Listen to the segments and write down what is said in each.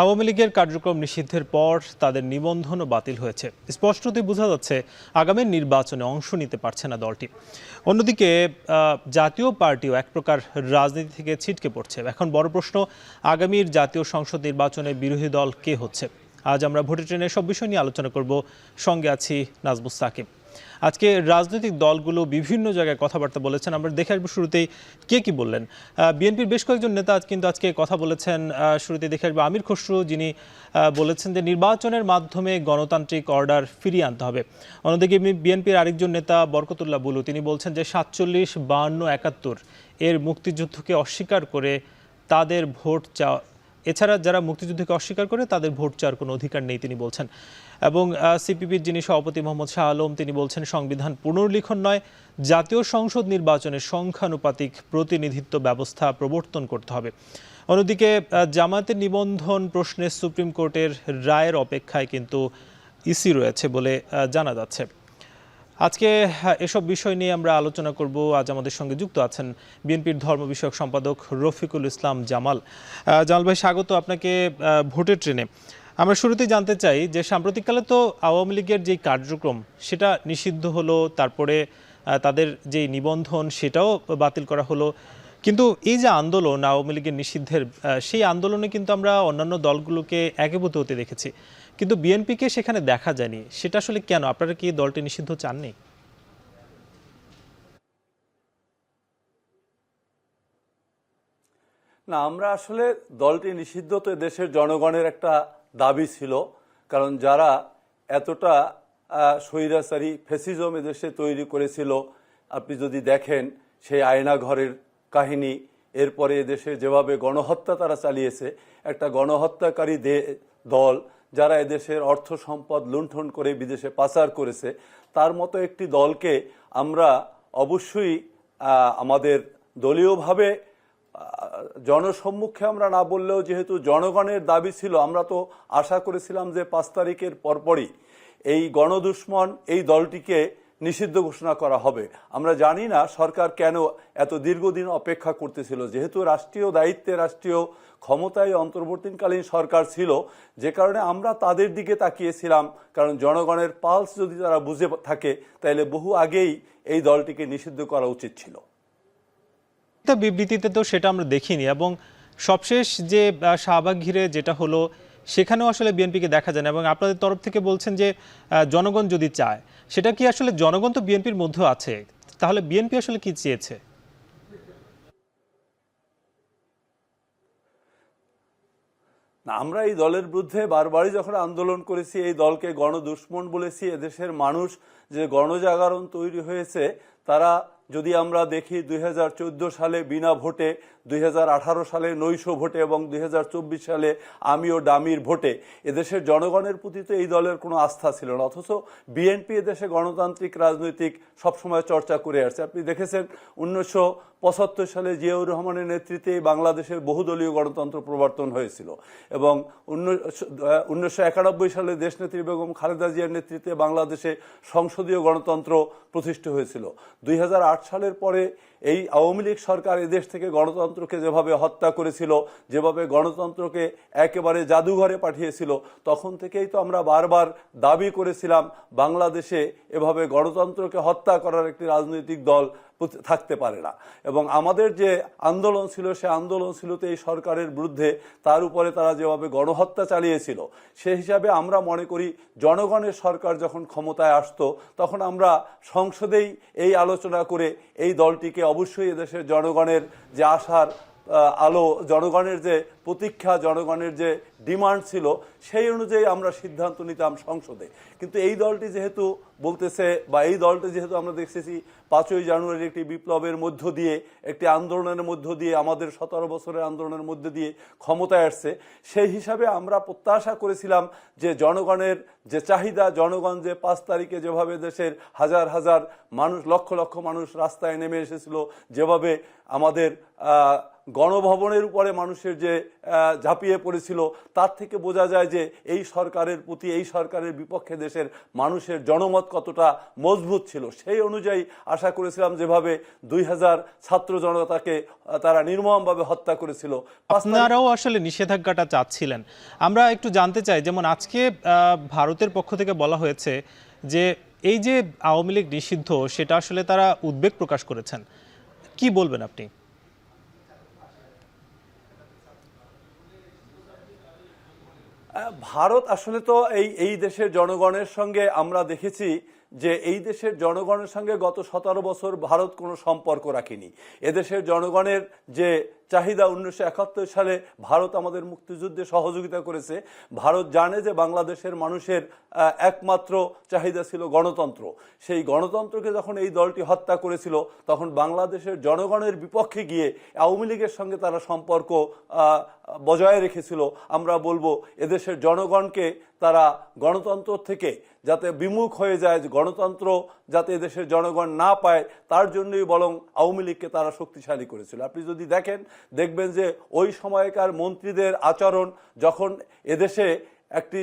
আওয়ামী লীগের কার্যক্রম নিষিদ্ধের পর তাদের নিবন্ধনও বাতিল হয়েছে। স্পষ্টতই বোঝা যাচ্ছে আগামী নির্বাচনে অংশ নিতে পারছে না দলটি। অন্যদিকে জাতীয় পার্টিও এক প্রকার রাজনীতি থেকে ছিটকে পড়ছে। এখন বড় প্রশ্ন, আগামীর জাতীয় সংসদ নির্বাচনে বিরোধী দল কে হচ্ছে? আজ আমরা ভোটের ট্রেনের সব বিষয় নিয়ে আলোচনা করব। সঙ্গে আছি নাজমুস সাকিব। আজকে রাজনৈতিক দলগুলো বিভিন্ন জায়গায় কথাবার্তা বলেছেন। আমরা দেখে আসবো শুরুতেই কে কি বললেন। বিএনপির বেশ কয়েকজন নেতা কিন্তু আজকে কথা বলেছেন। শুরুতে দেখে আসবো আমির খসরু, যিনি বলেছেন যে নির্বাচনের মাধ্যমে গণতান্ত্রিক অর্ডার ফিরিয়ে আনতে হবে। অন্যদিকে বিএনপির আরেকজন নেতা বরকতুল্লাহ বুলু, তিনি বলছেন যে 47, 52, 71 এর মুক্তিযুদ্ধকে অস্বীকার করে তাদের ভোট চাওয়া, এছাড়া যারা মুক্তিযুদ্ধকে অস্বীকার করে তাদের ভোট চাওয়ার কোনো অধিকার নেই তিনি বলছেন। এবং সিপিবির যিনি সভাপতি মোহাম্মদ শাহ আলম, তিনি বলছেন সংবিধান পুনর্লিখন নয়, জাতীয় সংসদ নির্বাচনে সংখ্যানুপাতিক প্রতিনিধিত্ব ব্যবস্থা প্রবর্তন করতে হবে। অন্যদিকে জামায়াতের নিবন্ধন প্রশ্নে সুপ্রিম কোর্টের রায়ের অপেক্ষায় কিন্তু ইসি রয়েছে বলে জানা যাচ্ছে। আজকে এসব বিষয় নিয়ে আমরা আলোচনা করব। আজ আমাদের সঙ্গে যুক্ত আছেন বিএনপির ধর্ম বিষয়ক সম্পাদক রফিকুল ইসলাম জামাল। জামাল ভাই, স্বাগত আপনাকে ভোটের ট্রেনে। আমরা শুরুতেই জানতে চাই যে সাম্প্রতিককালে তো আওয়ামী লীগের যে কার্যক্রম সেটা নিষিদ্ধ হলো, তারপরে তাদের যে নিবন্ধন সেটাও বাতিল করা হলো, কিন্তু এই যে আন্দোলন আওয়ামী লীগের নিষিদ্ধের, সেই আন্দোলনে কিন্তু আমরা অন্যান্য দলগুলোকে একীভূত হতে দেখেছি, কিন্তু বিএনপিকে সেখানে দেখা যায়নি। সেটা আসলে কেন? আপনারা কি দলটি নিষিদ্ধ চাননি? না, আমরা আসলে দলটি নিষিদ্ধ তো দেশের জনগণের একটা দাবি ছিল। কারণ যারা এতটা স্বৈরাচারী ফ্যাসিজম এদেশে তৈরি করেছিল, আপনি যদি দেখেন সেই আয়নাঘরের কাহিনী, এরপরে এদেশে যেভাবে গণহত্যা তারা চালিয়েছে, একটা গণহত্যাকারী দল যারা এদেশের অর্থ সম্পদ লুণ্ঠন করে বিদেশে পাচার করেছে, তার মতো একটি দলকে আমরা অবশ্যই আমাদের দলীয়ভাবে জনসম্মুখে আমরা না বললেও যেহেতু জনগণের দাবি ছিল, আমরা তো আশা করেছিলাম যে 5 তারিখের পরপরই এই গণদুশ্মন এই দলটিকে নিষিদ্ধ ঘোষণা করা হবে। আমরা জানি না সরকার কেন এত দীর্ঘদিন অপেক্ষা করতেছিল, যেহেতু রাষ্ট্রীয় দায়িত্বে রাষ্ট্রীয় ক্ষমতায় অন্তর্বর্তীকালীন সরকার ছিল, যে কারণে আমরা তাদের দিকে তাকিয়েছিলাম। কারণ জনগণের পালস যদি তারা বুঝে থাকে, তাহলে বহু আগেই এই দলটিকে নিষিদ্ধ করা উচিত ছিল। বিবৃতিতে তো সেটা আমরা দেখিনি, এবং সবশেষ যে শাহবাগ ঘিরে যেটা হলো সেখানেও আসলে বিএনপিকে দেখা যায় না। এবং আপনাদের তরফ থেকে বলছেন যে জনগণ যদি চায়, সেটা কি আসলে জনগণ তো বিএনপির মধ্যে আছে, তাহলে বিএনপি আসলে কি চেয়েছে? না, আমরা এই দলের বিরুদ্ধে বারবারই যখন আন্দোলন করেছি, এই দলকে গণদুশ্মন বলেছি। এদেশের মানুষ যে গণজাগরণ তৈরি হয়েছে, তারা যদি আমরা দেখি 2014 সালে বিনা ভোটে, 2018 সালে নৈশ ভোটে এবং 2024 সালে আমি ও ডামির ভোটে এদেশের জনগণের প্রতি তো এই দলের কোনো আস্থা ছিল না। অথচ বিএনপি এদেশে গণতান্ত্রিক রাজনৈতিক সবসময় চর্চা করে আসছে। আপনি দেখেছেন 1975 সালে জিয়াউর রহমানের নেতৃত্বে বাংলাদেশের বহুদলীয় গণতন্ত্র প্রবর্তন হয়েছিল, এবং 1991 সালে দেশনেত্রী বেগম খালেদা জিয়ার নেতৃত্বে বাংলাদেশে সংসদীয় গণতন্ত্র প্রতিষ্ঠা হয়েছিল। 2008 সালের পরে এই আওয়ামী লীগ সরকার এদেশ থেকে গণতন্ত্রকে যেভাবে হত্যা করেছিল, যেভাবে গণতন্ত্রকে একেবারে জাদুঘরে পাঠিয়েছিল, তখন থেকেই তো আমরা বারবার দাবি করেছিলাম বাংলাদেশে এভাবে গণতন্ত্রকে হত্যা করার একটি রাজনৈতিক দল থাকতে পারে না। এবং আমাদের যে আন্দোলন ছিল, সে আন্দোলন ছিল তো এই সরকারের বিরুদ্ধে, তার উপরে তারা যেভাবে গণহত্যা চালিয়েছিল, সেই হিসাবে আমরা মনে করি জনগণের সরকার যখন ক্ষমতায় আসতো, তখন আমরা সংসদেই এই আলোচনা করে এই দলটিকে অবশ্যই এদেশের জনগণের যে আশার আলো, জনগণের যে প্রতীক্ষা, জনগণের যে ডিমান্ড ছিল, সেই অনুযায়ী আমরা সিদ্ধান্ত নিতাম সংসদে। কিন্তু এই দলটি যেহেতু বলতেছে, বা এই দলটি যেহেতু আমরা দেখতেছি 5ই জানুয়ারি একটি বিপ্লবের মধ্য দিয়ে, একটি আন্দোলনের মধ্য দিয়ে, আমাদের 17 বছরের আন্দোলনের মধ্য দিয়ে ক্ষমতায় আসছে, সেই হিসাবে আমরা প্রত্যাশা করেছিলাম যে জনগণের যে চাহিদা, জনগণ যে 5 তারিখে যেভাবে দেশের হাজার হাজার মানুষ, লক্ষ লক্ষ মানুষ রাস্তায় নেমে এসেছিল, যেভাবে আমাদের গণভবনের উপরে মানুষের যে ঝাঁপিয়ে পড়েছিল, তার থেকে বোঝা যায় যে এই সরকারের প্রতি, এই সরকারের বিপক্ষে দেশের মানুষের জনমত কতটা মজবুত ছিল। সেই অনুযায়ী আশা করেছিলাম যেভাবে 2000 ছাত্র জনতাকে তারা নির্মমভাবে হত্যা করেছিল। আপনারাও আসলে নিষেধাজ্ঞাটা চাচ্ছিলেন। আমরা একটু জানতে চাই, যেমন আজকে ভারতের পক্ষ থেকে বলা হয়েছে যে এই যে আওয়ামী লীগ নিষিদ্ধ, সেটা আসলে তারা উদ্বেগ প্রকাশ করেছেন। কি বলবেন আপনি? ভারত আসলে তো এই দেশের জনগণের সঙ্গে আমরা দেখেছি যে এই দেশের জনগণের সঙ্গে গত 17 বছর ভারত কোনো সম্পর্ক রাখেনি। এদেশের জনগণের যে চাহিদা, 1971 সালে ভারত আমাদের মুক্তিযুদ্ধে সহযোগিতা করেছে। ভারত জানে যে বাংলাদেশের মানুষের একমাত্র চাহিদা ছিল গণতন্ত্র। সেই গণতন্ত্রকে যখন এই দলটি হত্যা করেছিল, তখন বাংলাদেশের জনগণের বিপক্ষে গিয়ে আওয়ামী লীগের সঙ্গে তারা সম্পর্ক বজায় রেখেছিল। আমরা বলবো এদেশের জনগণকে তারা গণতন্ত্র থেকে যাতে বিমুখ হয়ে যায়, গণতন্ত্র যাতে এদেশের জনগণ না পায়, তার জন্যই বরং আওয়ামী লীগকে তারা শক্তিশালী করেছিল। আপনি যদি দেখবেন যে ওই সময়কার মন্ত্রীদের আচরণ, যখন এদেশে একটি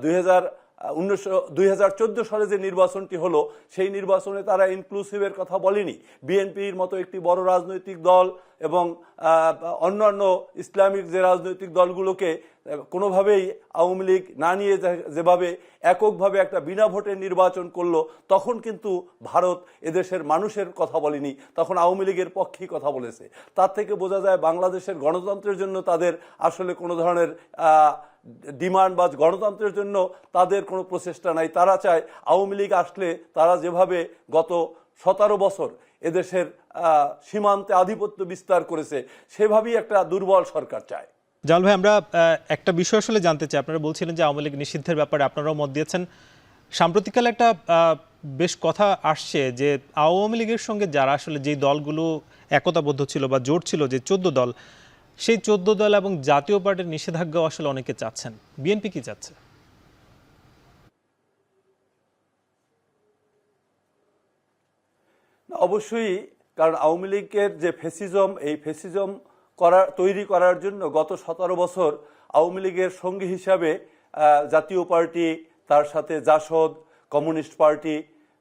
2014 সালে যে নির্বাচনটি হলো, সেই নির্বাচনে তারা ইনক্লুসিভের কথা বলেনি। বিএনপির মতো একটি বড় রাজনৈতিক দল এবং অন্যান্য ইসলামিক যে রাজনৈতিক দলগুলোকে কোনোভাবেই আওয়ামী লীগ না নিয়ে যেভাবে এককভাবে একটা বিনা ভোটের নির্বাচন করলো, তখন কিন্তু ভারত এদেশের মানুষের কথা বলেনি, তখন আওয়ামী লীগের পক্ষেই কথা বলেছে। তার থেকে বোঝা যায় বাংলাদেশের গণতন্ত্রের জন্য তাদের আসলে কোনো ধরনের ডিমান্ড বা গণতন্ত্রের জন্য তাদের কোনো প্রচেষ্টা নাই। তারা চায় আওয়ামী লীগ আসলে তারা যেভাবে গত 17 বছর এদেশের সীমান্তে আধিপত্য বিস্তার করেছে, সেভাবেই একটা দুর্বল সরকার চায়। জাল ভাই, আমরা একটা বিষয় আসলে জানতে চাই। আপনারা বলছিলেন যে আওয়ামী লীগ নিষিদ্ধের ব্যাপারে আপনারাও মত দিয়েছেন। সাম্প্রতিককালে একটা বেশ কথা আসছে যে আওয়ামী লীগের সঙ্গে যারা আসলে যেই দলগুলো একতাবদ্ধ ছিল বা জোট ছিল, যে 14 দল, সেই 14 দল এবং জাতীয় পার্টির নিষেধাজ্ঞাও আসলে অনেকে চাচ্ছেন। বিএনপি কি চাচ্ছে? অবশ্যই, কারণ আওয়ামী লীগের যে ফ্যাসিজম, এই ফ্যাসিজম তৈরি করার জন্য গত 17 বছর আওয়ামী লীগের সঙ্গী হিসাবে জাতীয় পার্টি, তার সাথে জাসদ, কমিউনিস্ট পার্টি,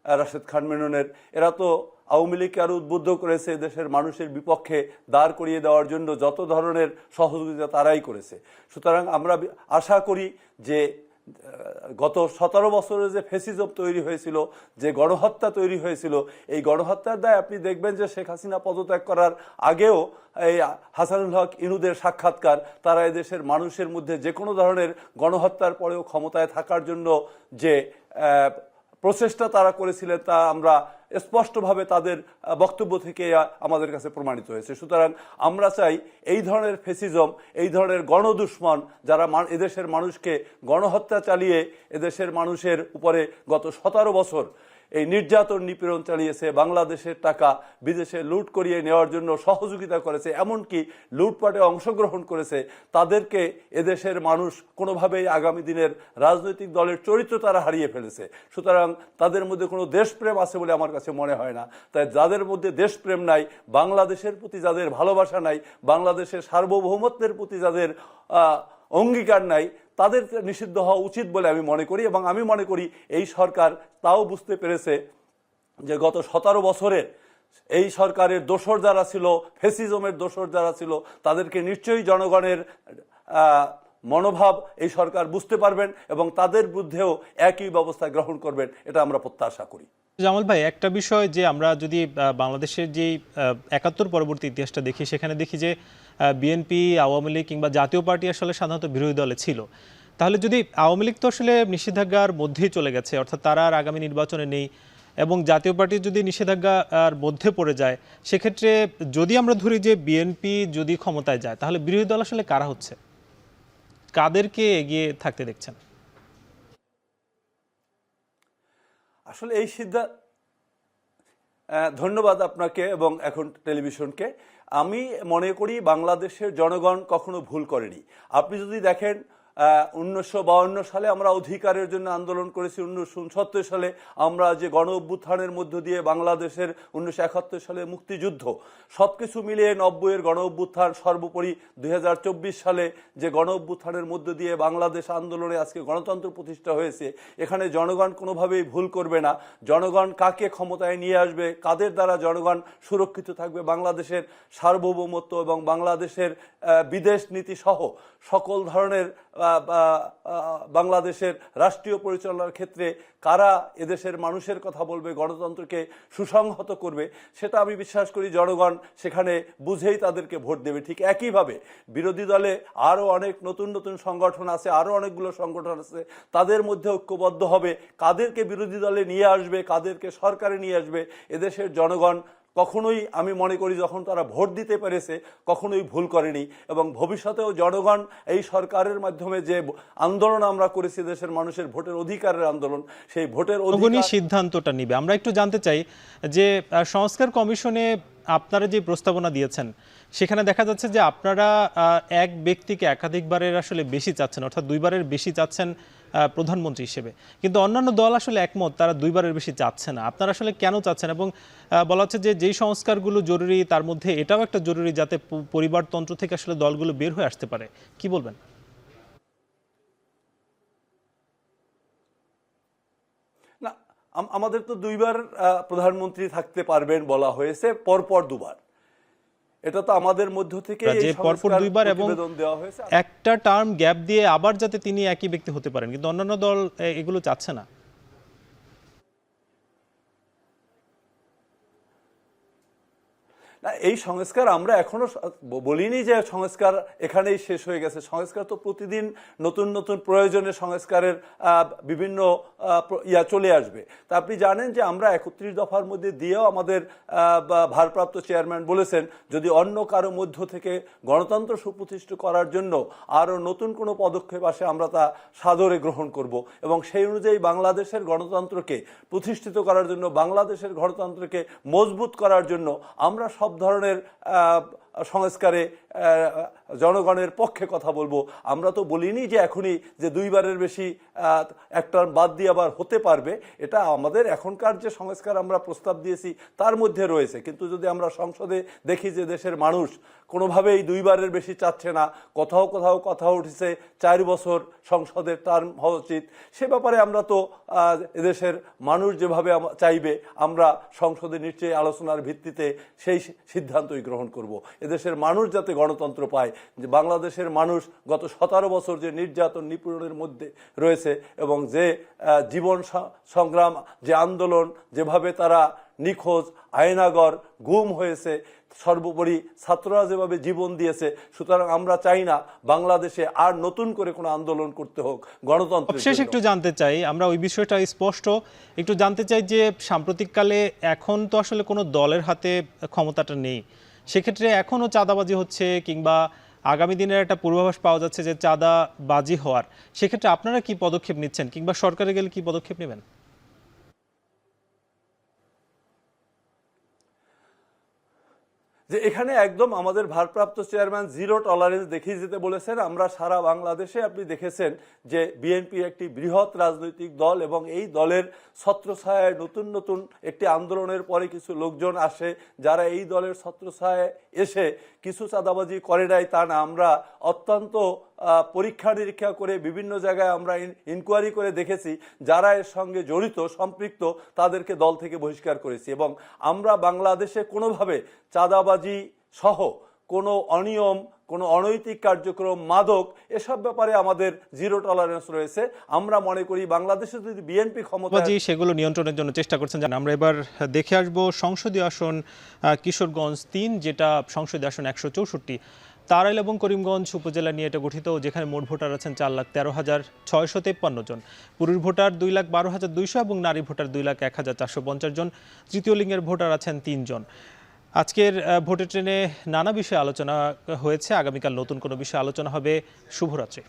রাশেদ খান মেননের, এরা তো আওয়ামী লীগকে আরো উদ্বুদ্ধ করেছে দেশের মানুষের বিপক্ষে দাঁড় করিয়ে দেওয়ার জন্য যত ধরনের সহযোগিতা তারাই করেছে। সুতরাং আমরা আশা করি যে গত 17 বছরে যে ফ্যাসিজম তৈরি হয়েছিল, যে গণহত্যা তৈরি হয়েছিল, এই গণহত্যার দায় আপনি দেখবেন যে শেখ হাসিনা পদত্যাগ করার আগেও এই হাসানুল হক ইনুদের সাক্ষাৎকার, তারা এদেশের মানুষের মধ্যে যে কোনো ধরনের গণহত্যার পরেও ক্ষমতায় থাকার জন্য যে প্রচেষ্টা তারা করেছিলেন, তা আমরা স্পষ্টভাবে তাদের বক্তব্য থেকে আমাদের কাছে প্রমাণিত হয়েছে। সুতরাং আমরা চাই এই ধরনের ফ্যাসিজম, এই ধরনের গণদুশ্মন যারা এদেশের মানুষকে গণহত্যা চালিয়ে এদেশের মানুষের উপরে গত 17 বছর এই নির্যাতন নিপীড়ন চালিয়েছে, বাংলাদেশের টাকা বিদেশে লুট করিয়ে নেওয়ার জন্য সহযোগিতা করেছে, এমনকি লুটপাটে অংশগ্রহণ করেছে, তাদেরকে এদেশের মানুষ কোনোভাবেই আগামী দিনের রাজনৈতিক দলের চরিত্র তারা হারিয়ে ফেলেছে। সুতরাং তাদের মধ্যে কোনো দেশপ্রেম আছে বলে আমার কাছে মনে হয় না। তাই যাদের মধ্যে দেশপ্রেম নাই, বাংলাদেশের প্রতি যাদের ভালোবাসা নাই, বাংলাদেশের সার্বভৌমত্বের প্রতি যাদের অঙ্গীকার নাই, তাদের নিষিদ্ধ হওয়া উচিত বলে আমি মনে করি। এবং আমি মনে করি এই সরকার তাও বুঝতে পেরেছে যে গত 17 বছরের এই সরকারের দোসর যারা ছিল, ফ্যাসিজমের দোসর যারা ছিল, তাদেরকে নিশ্চয়ই জনগণের মনোভাব এই সরকার বুঝতে পারবেন এবং তাদের বিরুদ্ধেও একই ব্যবস্থা গ্রহণ করবেন, এটা আমরা প্রত্যাশা করি। জামাল ভাই, একটা বিষয় যে আমরা যদি বাংলাদেশের যে 71 পরবর্তী ইতিহাসটা দেখি, সেখানে দেখি যে বিএনপি, আওয়ামী লীগ কিংবা জাতীয় পার্টি আসলে সাধারণত বিরোধী দলে ছিল। তাহলে যদি আওয়ামী লীগ তো আসলে নিষেধাজ্ঞার মধ্যেই চলে গেছে, অর্থাৎ তারা আর আগামী নির্বাচনে নেই, এবং জাতীয় পার্টি যদি নিষেধাজ্ঞার মধ্যে পড়ে যায়, সেক্ষেত্রে যদি আমরা ধরি যে বিএনপি যদি ক্ষমতায় যায়, তাহলে বিরোধী দল আসলে কারা হচ্ছে? কাদেরকে এগিয়ে থাকতে দেখছেন? আসলে এই সিদ্ধান্ত, ধন্যবাদ আপনাকে এবং এখন টেলিভিশনকে। আমি মনে করি বাংলাদেশের জনগণ কখনো ভুল করেনি। আপনি যদি দেখেন 1952 সালে আমরা অধিকারের জন্য আন্দোলন করেছি, 1969 সালে আমরা যে গণ অভ্যুত্থানের মধ্য দিয়ে বাংলাদেশের 1971 সালে মুক্তিযুদ্ধ, সবকিছু মিলিয়ে 90-এর গণ অভ্যুত্থান, সর্বোপরি 2024 সালে যে গণ অভ্যুত্থানের মধ্য দিয়ে বাংলাদেশ আন্দোলনে আজকে গণতন্ত্র প্রতিষ্ঠা হয়েছে। এখানে জনগণ কোনোভাবেই ভুল করবে না। জনগণ কাকে ক্ষমতায় নিয়ে আসবে, কাদের দ্বারা জনগণ সুরক্ষিত থাকবে, বাংলাদেশের সার্বভৌমত্ব এবং বাংলাদেশের বিদেশ নীতি সহ সকল ধরনের বাংলাদেশের রাষ্ট্রীয় পরিচালনার ক্ষেত্রে কারা এদেশের মানুষের কথা বলবে, গণতন্ত্রকে সুসংহত করবে, সেটা আমি বিশ্বাস করি জনগণ সেখানে বুঝেই তাদেরকে ভোট দেবে। ঠিক একইভাবে বিরোধী দলে আরও অনেক নতুন নতুন সংগঠন আছে, আরও অনেকগুলো সংগঠন আছে, তাদের মধ্যে ঐক্যবদ্ধ হবে কাদেরকে বিরোধী দলে নিয়ে আসবে, কাদেরকে সরকারে নিয়ে আসবে। এদেশের জনগণ কখনোই, আমি মনে করি যখন তারা ভোট দিতে পেরেছে, কখনোই ভুল করেনি। এবং ভবিষ্যতেও জনগণ এই সরকারের মাধ্যমে যে আন্দোলন আমরা করেছি, দেশের মানুষের ভোটের অধিকারের আন্দোলন, সেই ভোটের অধিকার সিদ্ধান্তটা নিবে। আমরা একটু জানতে চাই যে সংস্কার কমিশনে আপনারা যে প্রস্তাবনা দিয়েছেন, সেখানে দেখা যাচ্ছে যে আপনারা এক ব্যক্তিকে একাধিকবারের আসলে বেশি চাচ্ছেন, অর্থাৎ 2বারের বেশি চাচ্ছেন প্রধানমন্ত্রী হিসেবে, কিন্তু অন্যান্য দল আসলে একমত, তারা 2বারের বেশি চাচ্ছে না। আপনারা আসলে কেন চাচ্ছেন? এবং বলা হচ্ছে যে যেই সংস্কারগুলো জরুরি তার মধ্যে এটাও একটা জরুরি, যাতে পরিবারতন্ত্র থেকে আসলে দলগুলো বের হয়ে আসতে পারে। কি বলবেন? না, আমাদের তো 2বার প্রধানমন্ত্রী থাকতে পারবেন বলা হয়েছে, পরপর 2বার। এটা তো আমাদের মধ্য থেকে পরপর 2বার এবং একটা টার্ম গ্যাপ দিয়ে আবার যাতে তিনি একই ব্যক্তি হতে পারেন, কিন্তু অন্যান্য দল এগুলো চাচ্ছে না। না, এই সংস্কার আমরা এখনো বলিনি যে সংস্কার এখানেই শেষ হয়ে গেছে। সংস্কার তো প্রতিদিন নতুন নতুন প্রয়োজনে সংস্কারের বিভিন্ন চলে আসবে। তা আপনি জানেন যে আমরা 31 দফার মধ্যে দিয়েও আমাদের ভারপ্রাপ্ত চেয়ারম্যান বলেছেন, যদি অন্য কারো মধ্য থেকে গণতন্ত্র সুপ্রতিষ্ঠিত করার জন্য আরও নতুন কোনো পদক্ষেপ আসে, আমরা তা সাদরে গ্রহণ করব। এবং সেই অনুযায়ী বাংলাদেশের গণতন্ত্রকে প্রতিষ্ঠিত করার জন্য, বাংলাদেশের গণতন্ত্রকে মজবুত করার জন্য আমরা সব ধরনের সংস্কারে জনগণের পক্ষে কথা বলবো। আমরা তো বলিনি যে এখনই যে 2বারের বেশি একটা বাদ দিয়ে আবার হতে পারবে। এটা আমাদের এখনকার যে সংস্কার আমরা প্রস্তাব দিয়েছি তার মধ্যে রয়েছে। কিন্তু যদি আমরা সংসদে দেখি যে দেশের মানুষ কোনোভাবেই 2বারের বেশি চাচ্ছে না, কোথাও কোথাও কথা উঠেছে 4 বছর সংসদের টার্ম হওয়া উচিত, সে ব্যাপারে আমরা তো এদেশের মানুষ যেভাবে চাইবে আমরা সংসদে নিশ্চয়ই আলোচনার ভিত্তিতে সেই সিদ্ধান্তই গ্রহণ করব। এদেশের মানুষ যাতে গণতন্ত্র পায়, যে বাংলাদেশের মানুষ গত 17 বছর যে নির্যাতন নিপীড়নের মধ্যে রয়েছে এবং যে জীবন সংগ্রাম, যে আন্দোলন, যেভাবে তারা নিখোঁজ, আয়নাগর, গুম হয়েছে, সর্বোপরি ছাত্ররা যেভাবে জীবন দিয়েছে, সুতরাং আমরা চাই না বাংলাদেশে আর নতুন করে কোনো আন্দোলন করতে হোক গণতন্ত্র। শেষ একটু জানতে চাই, আমরা ওই বিষয়টা স্পষ্ট একটু জানতে চাই যে সাম্প্রতিককালে এখন তো আসলে কোনো দলের হাতে ক্ষমতাটা নেই, সেক্ষেত্রে এখনও চাঁদাবাজি হচ্ছে কিংবা আগামী দিনের একটা পূর্বাভাস পাওয়া যাচ্ছে যে চাঁদাবাজি হওয়ার, সেক্ষেত্রে আপনারা কি পদক্ষেপ নিচ্ছেন কিংবা সরকারে গেলে কি পদক্ষেপ নেবেন? যে এখানে একদম আমাদের ভারপ্রাপ্ত চেয়ারম্যান জিরো টলারেন্স দেখিয়ে যেতে বলেছেন। আমরা সারা বাংলাদেশে আপনি দেখেছেন যে বিএনপি একটি বৃহৎ রাজনৈতিক দল এবং এই দলের ছত্রছায়ায় নতুন নতুন একটি আন্দোলনের পরে কিছু লোকজন আসে, যারা এই দলের ছত্রছায়ায় এসে কিছু চাঁদাবাজি করে নাই তা না। আমরা অত্যন্ত পরীক্ষা নিরীক্ষা করে বিভিন্ন জায়গায় আমরা ইনকোয়ারি করে দেখেছি যারা এর সঙ্গে জড়িত, সম্পৃক্ত, তাদেরকে দল থেকে বহিষ্কার করেছি। এবং আমরা বাংলাদেশে কোনোভাবে চাঁদাবাজি সহ কোনো অনিয়ম, কোনো অনৈতিক কার্যক্রম, মাদক, এসব ব্যাপারে আমাদের জিরো টলারেন্স রয়েছে। আমরা মনে করি বাংলাদেশে যদি বিএনপি ক্ষমতা, সেগুলো নিয়ন্ত্রণের জন্য চেষ্টা করছেন। আমরা এবার দেখে আসব সংসদীয় আসন কিশোরগঞ্জ 3, যেটা সংসদীয় আসন 164। তারাইল এবং করিমগঞ্জ উপজেলা নিয়ে এটা গঠিত, যেখানে মোট ভোটার আছেন 4,13,653 জন। পুরুষ ভোটার 2,12,200 এবং নারী ভোটার 2,01,450 জন। তৃতীয় লিঙ্গের ভোটার আছেন 3 জন। আজকের ভোটের ট্রেনে নানা বিষয়ে আলোচনা হয়েছে। আগামীকাল নতুন কোনো বিষয়ে আলোচনা হবে। শুভরাত্রি।